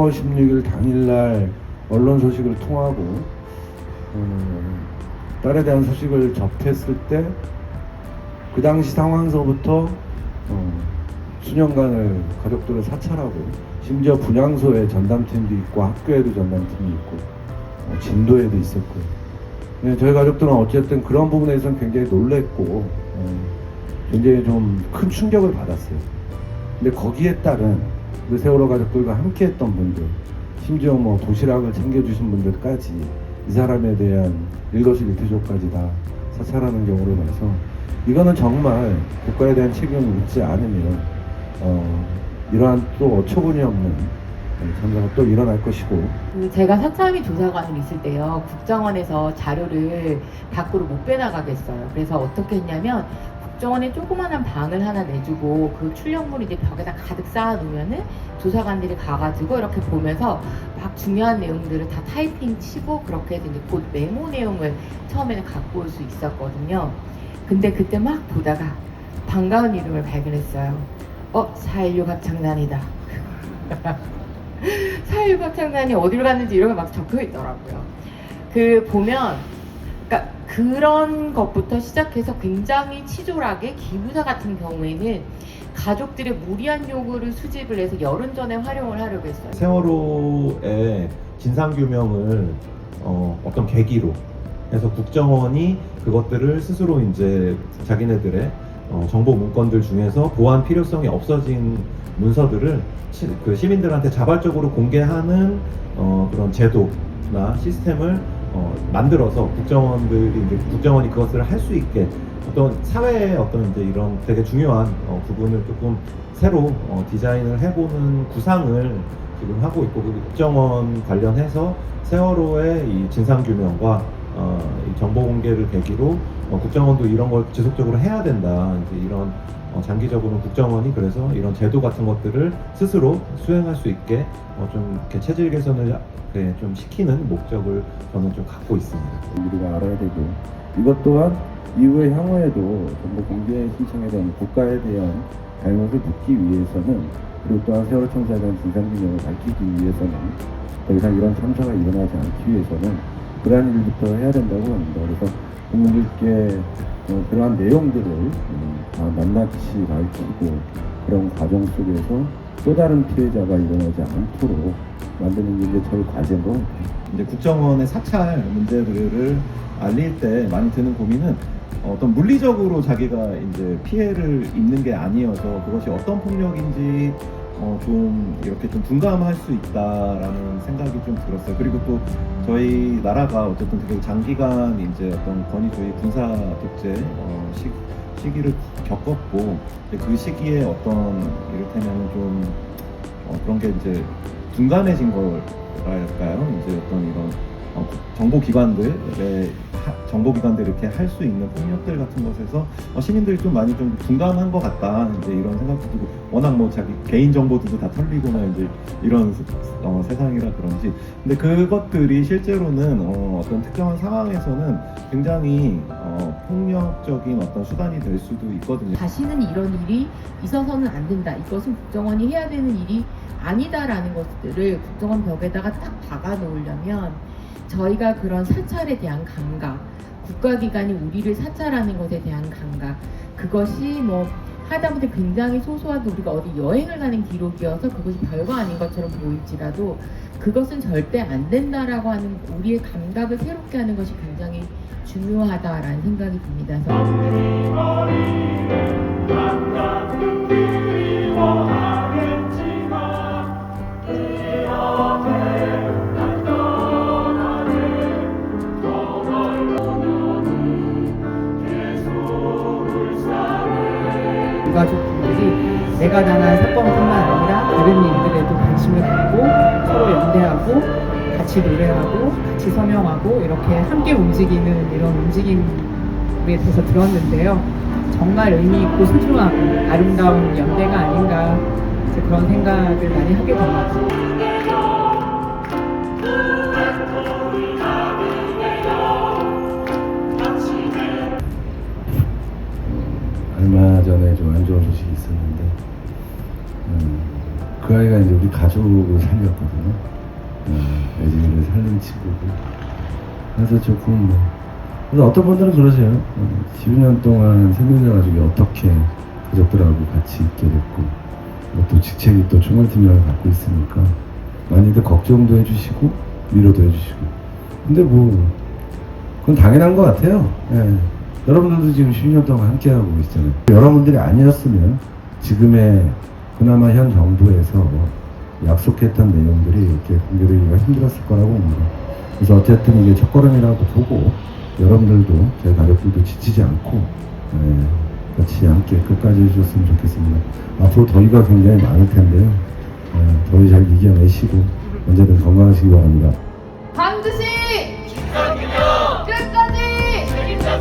4월 16일 당일날 언론 소식을 통하고 딸에 대한 소식을 접했을 때 그 당시 상황서부터 수년간을 가족들을 사찰하고 심지어 분향소에 전담팀도 있고 학교에도 전담팀이 있고 진도에도 있었고 저희 가족들은 어쨌든 그런 부분에서는 굉장히 놀랬고 굉장히 좀 큰 충격을 받았어요. 근데 거기에 따른 우리 세월호 가족들과 함께 했던 분들, 심지어 뭐 도시락을 챙겨주신 분들까지 이 사람에 대한 일거수일투족까지 다 사찰하는 경우를 봐서 이거는 정말 국가에 대한 책임을 묻지 않으면 이러한 또 어처구니 없는 참사가 또 일어날 것이고. 제가 사참위 조사관으로 있을 때요, 국정원에서 자료를 밖으로 못 빼나가겠어요. 그래서 어떻게 했냐면 국정원에 조그마한 방을 하나 내주고 그 출력물을 이제 벽에다 가득 쌓아놓으면은 조사관들이 가가지고 이렇게 보면서 막 중요한 내용들을 다 타이핑 치고 그렇게 해서 이제 곧 메모 내용을 처음에는 갖고 올 수 있었거든요. 근데 그때 막 보다가 반가운 이름을 발견했어요. 4.16 합창단이다. 4.16 합창단이 어디로 갔는지 이런 게 막 적혀 있더라고요. 보면, 그러니까 그런 것부터 시작해서 굉장히 치졸하게 기부사 같은 경우에는 가족들의 무리한 요구를 수집을 해서 열흘 전에 활용을 하려고 했어요. 세월호의 진상규명을 어떤 계기로 해서 국정원이 그것들을 스스로 이제 자기네들의 정보 문건들 중에서 보안 필요성이 없어진 문서들을 그 시민들한테 자발적으로 공개하는 그런 제도나 시스템을 만들어서 국정원이 그것을 할 수 있게 어떤 사회의 어떤 이제 이런 되게 중요한 부분을 조금 새로 디자인을 해보는 구상을 지금 하고 있고, 그 국정원 관련해서 세월호의 이 진상규명과 이 정보 공개를 계기로 국정원도 이런 걸 지속적으로 해야 된다. 이제 이런 장기적으로는 국정원이 그래서 이런 제도 같은 것들을 스스로 수행할 수 있게 좀 이렇게 체질 개선을 좀 시키는 목적을 저는 좀 갖고 있습니다. 우리가 알아야 되고, 이것 또한 이후의 향후에도 정보 공개 신청에 대한 국가에 대한 잘못을 묻기 위해서는, 그리고 또한 세월호 참사에 대한 진상규명을 밝히기 위해서는, 더 이상 이런 참사가 일어나지 않기 위해서는 그러한 일부터 해야 된다고 합니다. 그래서 국민들께 그러한 내용들을 다 낱낱이 밝히고 그런 과정 속에서 또 다른 피해자가 일어나지 않도록 만드는 게 저희 과제인 것 같아요. 이제 국정원의 사찰 문제들을 알릴 때 많이 드는 고민은 어떤 물리적으로 자기가 이제 피해를 입는 게 아니어서 그것이 어떤 폭력인지 좀 이렇게 좀 둔감할 수 있다라는 생각이 좀 들었어요. 그리고 또 저희 나라가 어쨌든 되게 장기간 이제 어떤 권위주의 군사 독재 시기를 겪었고, 그 시기에 어떤 이를테면 좀 그런 게 이제 둔감해진 거랄까요? 이제 어떤 이런 정보기관들이 이렇게 할 수 있는 폭력들 같은 것에서 시민들이 좀 많이 좀 둔감한 것 같다. 이제 이런 생각도 들고, 워낙 뭐 자기 개인 정보들도 다 털리거나 이제 이런 세상이라 그런지. 근데 그것들이 실제로는 어떤 특정한 상황에서는 굉장히 폭력적인 어떤 수단이 될 수도 있거든요. 다시는 이런 일이 있어서는 안 된다. 이것은 국정원이 해야 되는 일이 아니다라는 것들을 국정원 벽에다가 딱 박아 놓으려면 저희가 그런 사찰에 대한 감각, 국가기관이 우리를 사찰하는 것에 대한 감각, 그것이 뭐 하다못해 굉장히 소소하게 우리가 어디 여행을 가는 기록이어서 그것이 별거 아닌 것처럼 보일지라도 그것은 절대 안 된다라고 하는 우리의 감각을 새롭게 하는 것이 굉장히 중요하다라는 생각이 듭니다. 유가족분들이 내가 당한 사건뿐만 아니라 다른 일들에도 관심을 갖고 서로 연대하고 같이 노래하고 같이 서명하고 이렇게 함께 움직이는 이런 움직임에 대해서 들었는데요. 정말 의미 있고 소중하고 아름다운 연대가 아닌가, 그런 생각을 많이 하게 됩니다. 얼마 전에 좀 안 좋은 소식이 있었는데 그 아이가 이제 우리 가족을 살렸거든요. 애지를 살린 친구고. 그래서 조금 뭐. 그래서 어떤 분들은 그러세요. 12년 동안 생명자 가족이 어떻게 가족들하고 같이 있게 됐고, 또 직책이 또 총괄팀장을 갖고 있으니까 많이들 걱정도 해주시고 위로도 해주시고. 근데 뭐 그건 당연한 것 같아요. 예. 여러분들도 지금 12년 동안 함께하고 있잖아요. 여러분들이 아니었으면 지금의 그나마 현 정부에서 약속했던 내용들이 이렇게 공개되기가 힘들었을 거라고 봅니다. 그래서 어쨌든 이게 첫걸음이라고 보고 여러분들도 저희 가족들도 지치지 않고 같이 함께 끝까지 해주셨으면 좋겠습니다. 앞으로 더위가 굉장히 많을 텐데요. 더위 잘 이겨내시고 언제든 건강하시기 바랍니다. 반드시 끝까지 책임자